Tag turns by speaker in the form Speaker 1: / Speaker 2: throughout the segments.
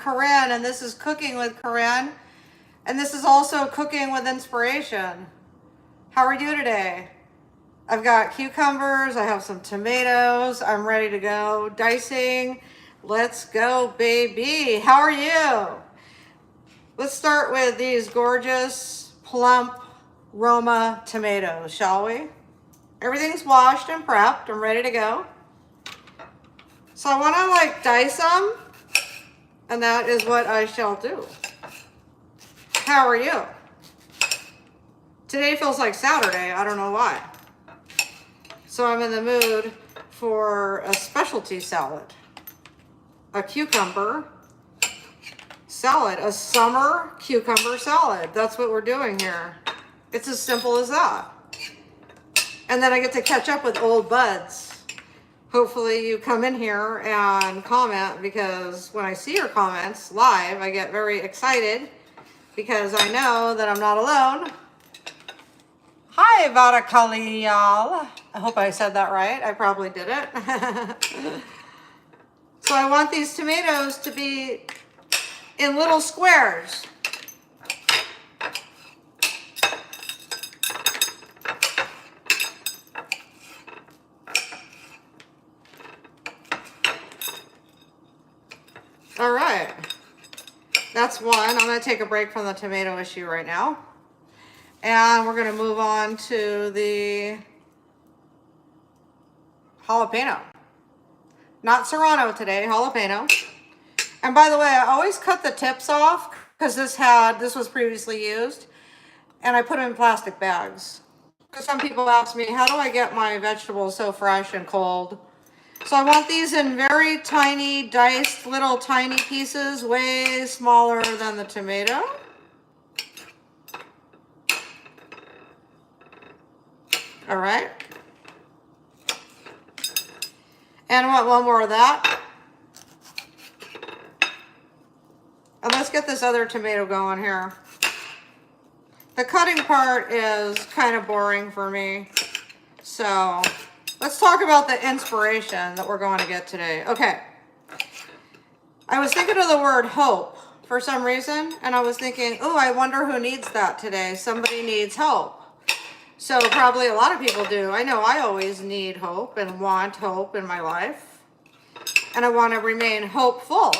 Speaker 1: Corin, and this is Cooking with Corin. And this is also Cooking with Inspiration. How are you today? I've got cucumbers, I have some tomatoes, I'm ready to go. Dicing, let's go, baby. How are you? Let's start with these gorgeous, plump Roma tomatoes, shall we? Everything's washed and prepped, I'm ready to go. So I wanna dice them, and that is what I shall do. How are you? Today feels like Saturday, I don't know why. So I'm in the mood for a specialty salad. A cucumber salad, a summer cucumber salad. That's what we're doing here. It's as simple as that. And then I get to catch up with old buds. Hopefully you come in here and comment, because when I see your comments live, I get very excited because I know that I'm not alone. Hi, Vadakaliyal. I hope I said that right. I probably did it. So I want these tomatoes to be in little squares. All right. That's one. I'm going to take a break from the tomato issue right now. And we're going to move on to the jalapeno. Not serrano today, jalapeno. And by the way, I always cut the tips off because this was previously used, and I put them in plastic bags. Because some people ask me, how do I get my vegetables so fresh and cold? So I want these in very tiny, diced little tiny pieces, way smaller than the tomato. All right. And I want one more of that. And let's get this other tomato going here. The cutting part is kind of boring for me. So let's talk about the inspiration that we're going to get today. Okay. I was thinking of the word hope for some reason. And I was thinking, oh, I wonder who needs that today. Somebody needs hope. So probably a lot of people do. I know I always need hope and want hope in my life. And I want to remain hopeful.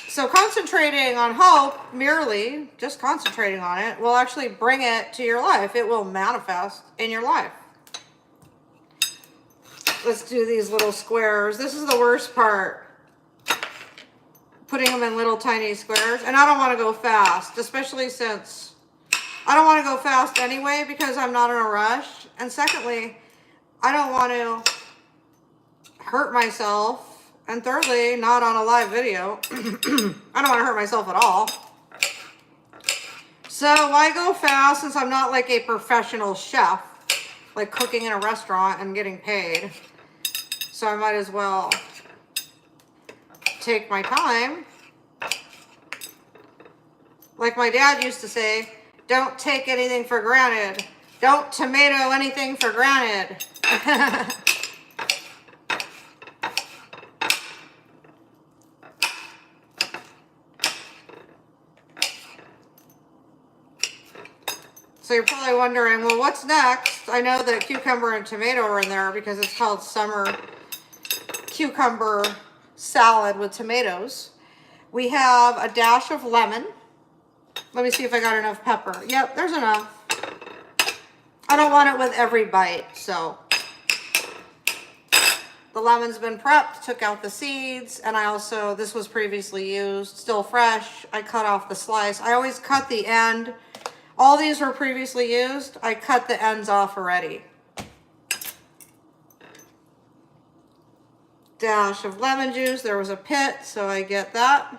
Speaker 1: So concentrating on hope, merely just concentrating on it, will actually bring it to your life. It will manifest in your life. Let's do these little squares. This is the worst part. Putting them in little tiny squares. And I don't want to go fast, especially since I don't want to go fast anyway because I'm not in a rush. And secondly, I don't want to hurt myself. And thirdly, not on a live video. I don't want to hurt myself at all. So why go fast since I'm not like a professional chef, like cooking in a restaurant and getting paid? So I might as well take my time. Like my dad used to say, don't take anything for granted. Don't tomato anything for granted. So you're probably wondering, well, what's next? I know that cucumber and tomato are in there because it's called summer cucumber salad with tomatoes. We have a dash of lemon. Let me see if I got enough pepper. Yep, there's enough. I don't want it with every bite, so. The lemon's been prepped, took out the seeds, and I also, this was previously used, still fresh. I cut off the slice. I always cut the end. All these were previously used. I cut the ends off already. Dash of lemon juice. There was a pit, so I get that.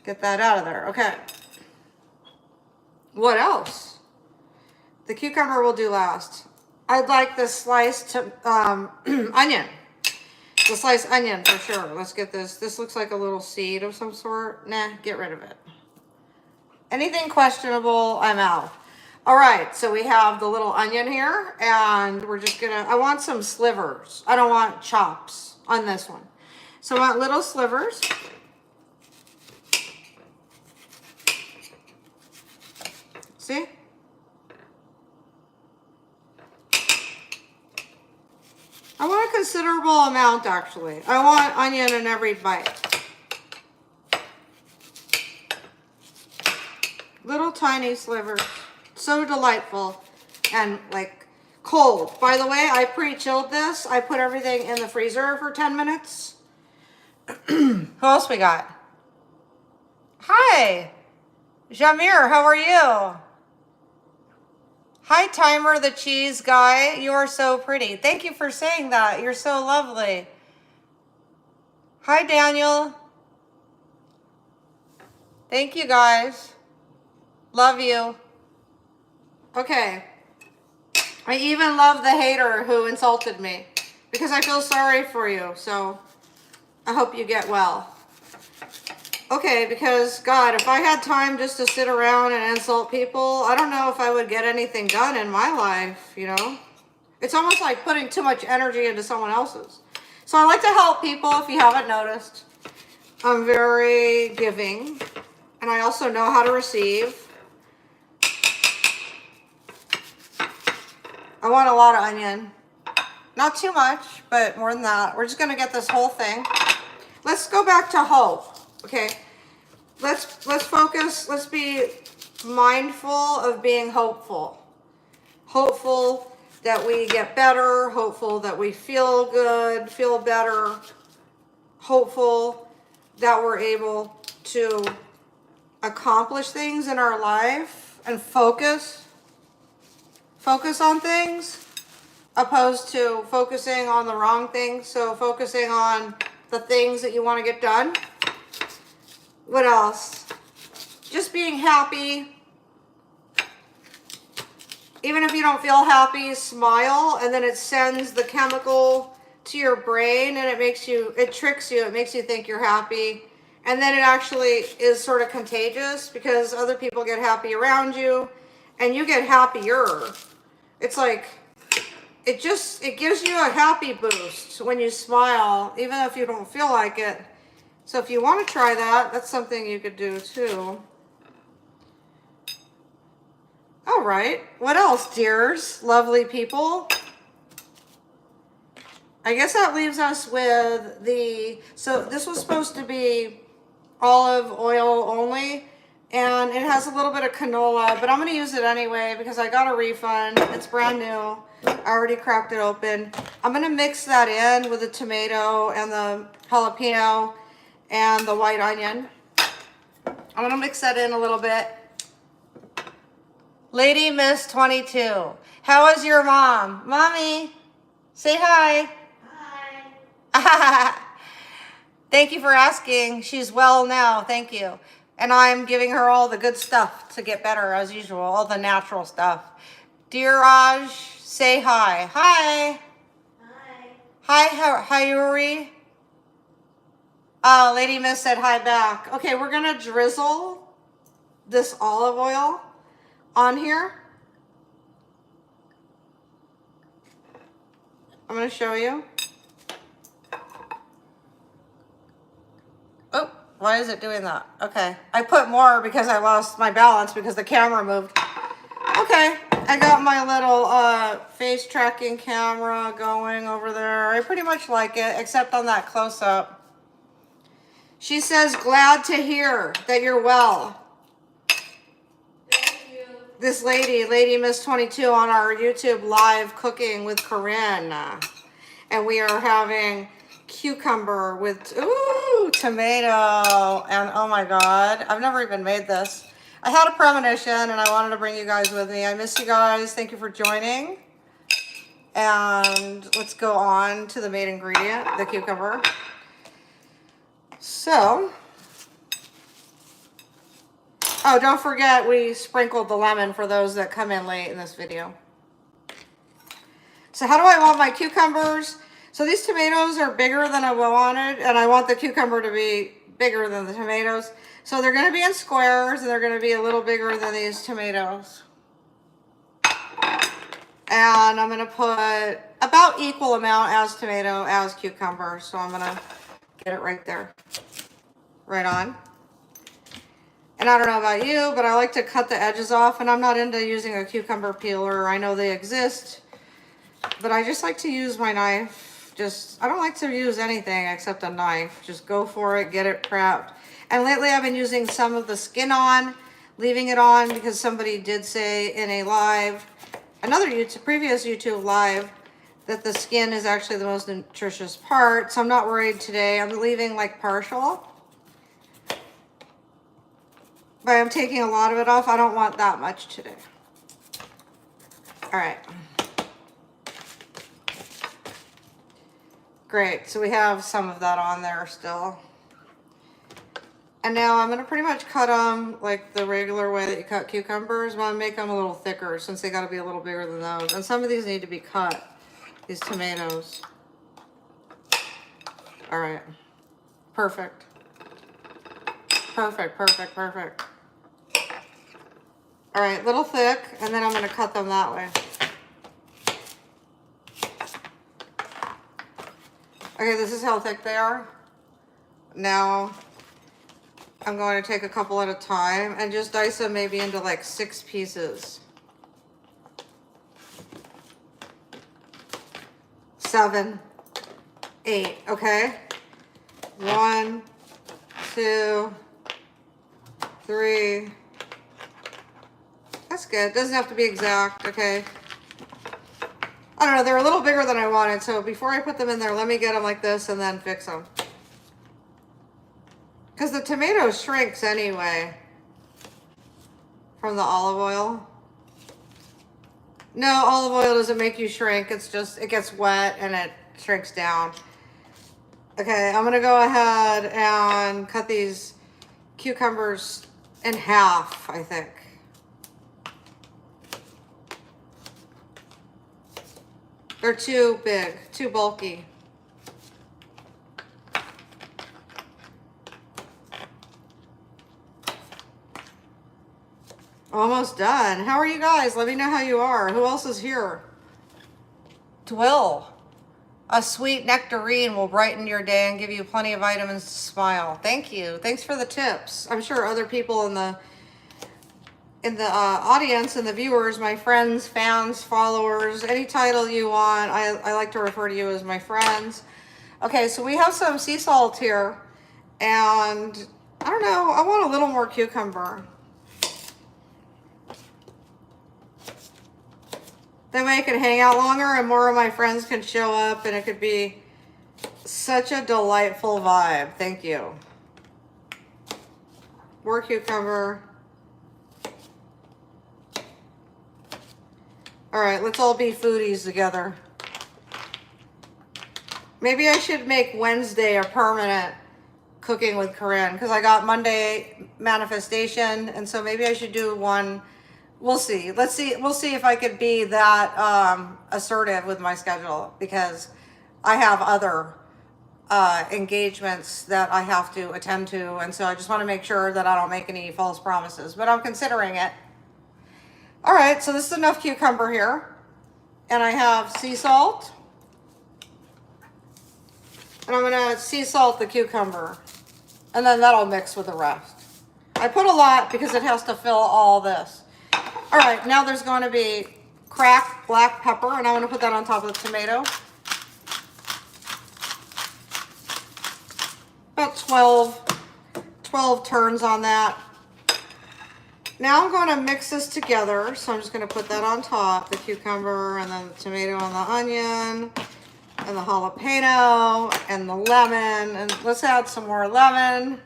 Speaker 1: Get that out of there. Okay. What else? The cucumber will do last. I'd like the sliced onion. The sliced onion for sure. Let's get this. This looks like a little seed of some sort. Nah, get rid of it. Anything questionable, I'm out. All right, so we have the little onion here, and we're just gonna, I want some slivers. I don't want chops on this one. So I want little slivers. See? I want a considerable amount, actually. I want onion in every bite. Little tiny slivers. So delightful and like cold. By the way, I pre-chilled this. I put everything in the freezer for 10 minutes. Who else we got? Hi, Jamir, how are you? Hi, Timer, the cheese guy. You are so pretty. Thank you for saying that. You're so lovely. Hi, Daniel. Thank you, guys. Love you. Okay. I even love the hater who insulted me because I feel sorry for you. So I hope you get well. Okay, because God, if I had time just to sit around and insult people, I don't know if I would get anything done in my life, you know? It's almost like putting too much energy into someone else's. So I like to help people, if you haven't noticed. I'm very giving, and I also know how to receive. I want a lot of onion. Not too much, but more than that. We're just gonna get this whole thing. Let's go back to hope. Okay, let's focus, let's be mindful of being hopeful. Hopeful that we get better, hopeful that we feel good, feel better, hopeful that we're able to accomplish things in our life and focus on things opposed to focusing on the wrong things. So focusing on the things that you want to get done. What else? Just being happy. Even if you don't feel happy, smile, and then it sends the chemical to your brain and it tricks you, it makes you think you're happy. And then it actually is sort of contagious because other people get happy around you and you get happier. It's like, it gives you a happy boost when you smile, even if you don't feel like it. So if you want to try that, that's something you could do too. All right, what else, dears, lovely people? I guess that leaves us with so this was supposed to be olive oil only, and it has a little bit of canola, but I'm going to use it anyway because I got a refund. It's brand new. I already cracked it open. I'm going to mix that in with the tomato and the jalapeno and the white onion. I'm going to mix that in a little bit. Lady Miss 22. How is your mom? Mommy, say hi. Hi. Thank you for asking. She's well now. Thank you. And I'm giving her all the good stuff to get better as usual. All the natural stuff. Dear Raj, say hi. Hi. Hi, Yuri. Lady Miss said hi back. Okay, we're going to drizzle this olive oil on here. I'm going to show you. Oh, why is it doing that? Okay, I put more because I lost my balance because the camera moved. Okay, I got my little face tracking camera going over there. I pretty much like it, except on that close-up. She says, glad to hear that you're well.
Speaker 2: Thank you.
Speaker 1: This Lady Miss 22 on our YouTube live cooking with Corin. And we are having cucumber with, tomato. And oh my God, I've never even made this. I had a premonition and I wanted to bring you guys with me. I miss you guys. Thank you for joining. And let's go on to the main ingredient, the cucumber. So, oh, don't forget we sprinkled the lemon for those that come in late in this video. So how do I want my cucumbers? So these tomatoes are bigger than I wanted, and I want the cucumber to be bigger than the tomatoes. So they're going to be in squares, and they're going to be a little bigger than these tomatoes. And I'm going to put about equal amount as tomato as cucumber. So I'm going to Get it right there. Right on. And I don't know about you, but I like to cut the edges off, and I'm not into using a cucumber peeler. I know they exist, but I just like to use my knife. I don't like to use anything except a knife. Just go for it, get it prepped. And lately I've been using some of the skin on, leaving it on, because somebody did say in a live, previous YouTube live, that the skin is actually the most nutritious part. So I'm not worried today. I'm leaving like partial. But I'm taking a lot of it off. I don't want that much today. All right. Great. So we have some of that on there still. And now I'm going to pretty much cut them like the regular way that you cut cucumbers. I'm going to make them a little thicker since they got to be a little bigger than those. And some of these need to be cut, these tomatoes. All right. Perfect. Perfect, perfect, perfect. All right, little thick, and then I'm going to cut them that way. Okay, this is how thick they are. Now, I'm going to take a couple at a time and just dice them maybe into like 6 pieces. 7, 8, okay? 1, 2, 3. That's good. Doesn't have to be exact, okay? I don't know, they're a little bigger than I wanted, so before I put them in there, let me get them like this and then fix them. Because the tomato shrinks anyway from the olive oil. No, olive oil doesn't make you shrink. It's just, it gets wet and it shrinks down. Okay, I'm going to go ahead and cut these cucumbers in half, I think. They're too big, too bulky. Almost done. How are you guys? Let me know how you are. Who else is here? Twill. A sweet nectarine will brighten your day and give you plenty of vitamins to smile. Thank you. Thanks for the tips. I'm sure other people in the audience and the viewers, my friends, fans, followers, any title you want, I like to refer to you as my friends. Okay, so we have some sea salt here, and I don't know, I want a little more cucumber. That way it can hang out longer and more of my friends can show up, and it could be such a delightful vibe. Thank you. More cucumber. All right, let's all be foodies together. Maybe I should make Wednesday a permanent cooking with Corin, because I got Monday manifestation, and so maybe I should do one. We'll see. Let's see. We'll see if I could be that assertive with my schedule, because I have other engagements that I have to attend to, and so I just want to make sure that I don't make any false promises, but I'm considering it. All right, so this is enough cucumber here. And I have sea salt. And I'm gonna sea salt the cucumber. And then that'll mix with the rest. I put a lot because it has to fill all this. All right, now there's going to be cracked black pepper, and I'm gonna put that on top of the tomato. About 12 turns on that. Now I'm going to mix this together, so I'm just going to put that on top, the cucumber, and then the tomato and the onion, and the jalapeno, and the lemon, and let's add some more lemon.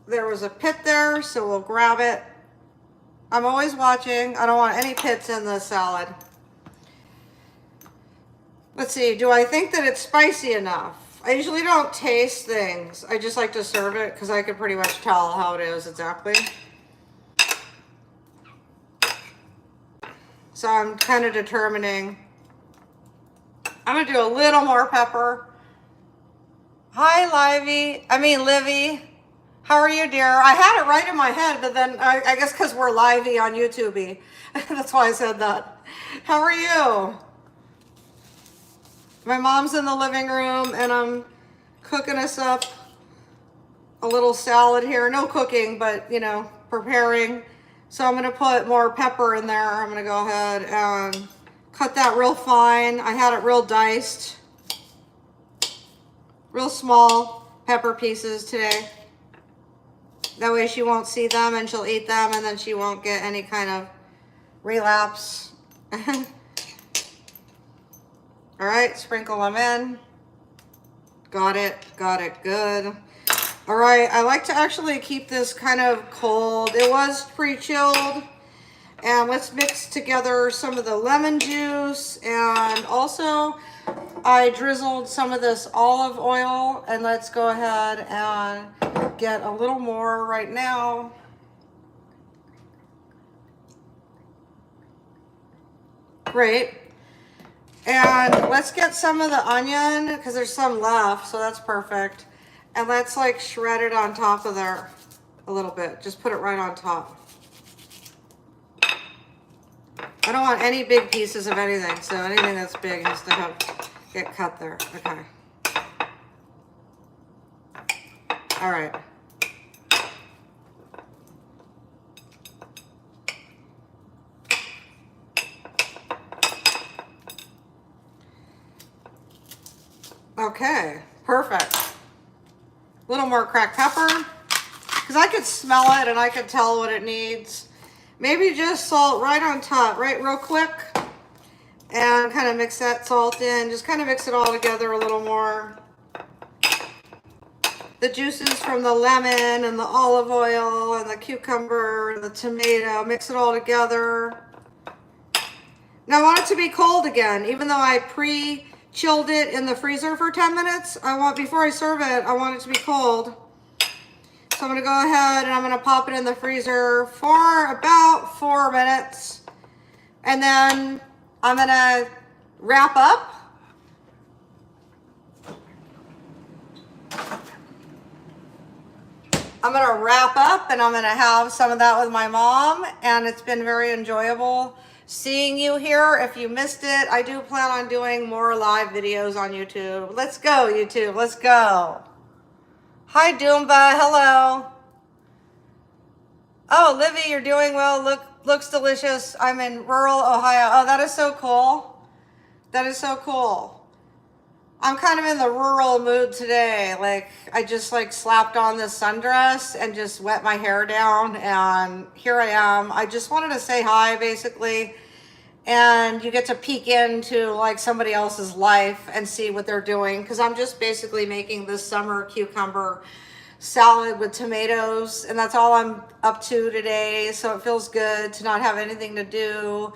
Speaker 1: There was a pit there, so we'll grab it. I'm always watching. I don't want any pits in the salad. Let's see, do I think that it's spicy enough? I usually don't taste things. I just like to serve it because I can pretty much tell how it is exactly. So I'm kind of determining. I'm going to do a little more pepper. Hi, Livy. How are you, dear? I had it right in my head, but then I guess because we're livey on YouTube. That's why I said that. How are you? My mom's in the living room and I'm cooking us up a little salad here. No cooking, but you know, preparing. So I'm gonna put more pepper in there. I'm gonna go ahead and cut that real fine. I had it real diced. Real small pepper pieces today. That way she won't see them and she'll eat them and then she won't get any kind of relapse. All right, sprinkle them in. Got it, good. All right, I like to actually keep this kind of cold. It was pre-chilled. And let's mix together some of the lemon juice, and also I drizzled some of this olive oil, and let's go ahead and get a little more right now. Great. And let's get some of the onion because there's some left, so that's perfect. And let's like shred it on top of there a little bit. Just put it right on top. I don't want any big pieces of anything, so anything that's big has to get cut there. Okay. All right. Okay, perfect. A little more cracked pepper, because I could smell it and I could tell what it needs. Maybe just salt right on top, right real quick, and kind of mix that salt in. Just kind of mix it all together a little more. The juices from the lemon and the olive oil and the cucumber and the tomato, mix it all together. Now I want it to be cold again, even though I pre-chilled it in the freezer for 10 minutes. Before I serve it, I want it to be cold. So I'm gonna go ahead and I'm gonna pop it in the freezer for about 4 minutes. And then I'm gonna wrap up. I'm gonna wrap up and I'm gonna have some of that with my mom, and it's been very enjoyable seeing you here. If you missed it, I do plan on doing more live videos on YouTube. Let's go, YouTube, let's go. Hi, Doomba, hello. Oh, Livy, you're doing well. Looks delicious. I'm in rural Ohio. Oh, that is so cool. That is so cool. I'm kind of in the rural mood today. Like, I just like slapped on this sundress and just wet my hair down, and here I am. I just wanted to say hi, basically. And you get to peek into like somebody else's life and see what they're doing, because I'm just basically making this summer cucumber salad with tomatoes, and that's all I'm up to today. So it feels good to not have anything to do.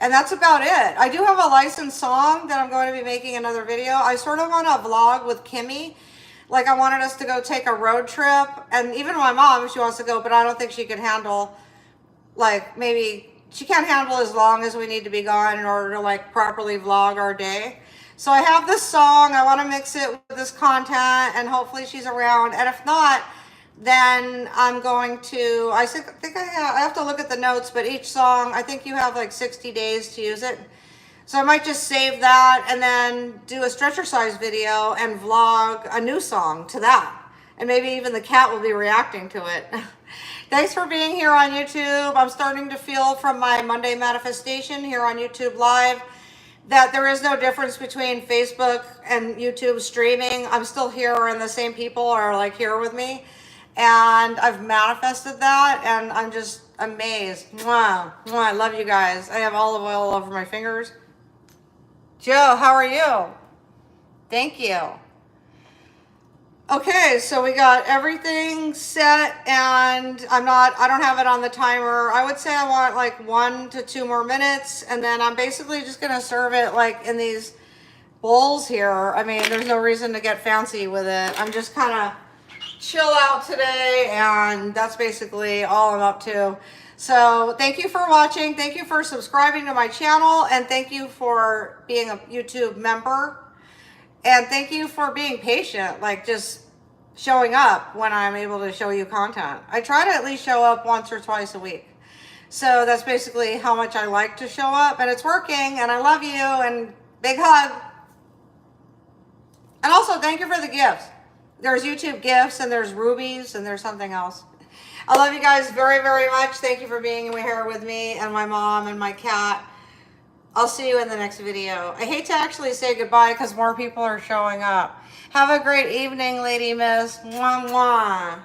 Speaker 1: And that's about it. I do have a licensed song that I'm going to be making another video. I sort of want to vlog with Kimmy. Like, I wanted us to go take a road trip, and even my mom, she wants to go, but I don't think she could handle, like, maybe she can't handle as long as we need to be gone in order to like properly vlog our day. So I have this song, I want to mix it with this content, and hopefully she's around. And if not, then I'm going to, I think I have to look at the notes, but each song, I think you have like 60 days to use it. So I might just save that and then do a stretcher size video and vlog a new song to that. And maybe even the cat will be reacting to it. Thanks for being here on YouTube. I'm starting to feel from my Monday manifestation here on YouTube Live that there is no difference between Facebook and YouTube streaming. I'm still here, and the same people are like here with me. And I've manifested that, and I'm just amazed. Mwah, mwah, I love you guys. I have olive oil all over my fingers. Joe, how are you? Thank you. Okay, so we got everything set, and I don't have it on the timer. I would say I want like 1 to 2 more minutes, and then I'm basically just gonna serve it like in these bowls here. I mean, there's no reason to get fancy with it. I'm just kind of chill out today, and that's basically all I'm up to. So thank you for watching. Thank you for subscribing to my channel, and thank you for being a YouTube member. And thank you for being patient, like just showing up when I'm able to show you content. I try to at least show up once or twice a week. So that's basically how much I like to show up, and it's working, and I love you, and big hug. And also, thank you for the gifts. There's YouTube gifts, and there's rubies, and there's something else. I love you guys very, very much. Thank you for being here with me and my mom and my cat. I'll see you in the next video. I hate to actually say goodbye because more people are showing up. Have a great evening, Lady Miss. Mwah, mwah.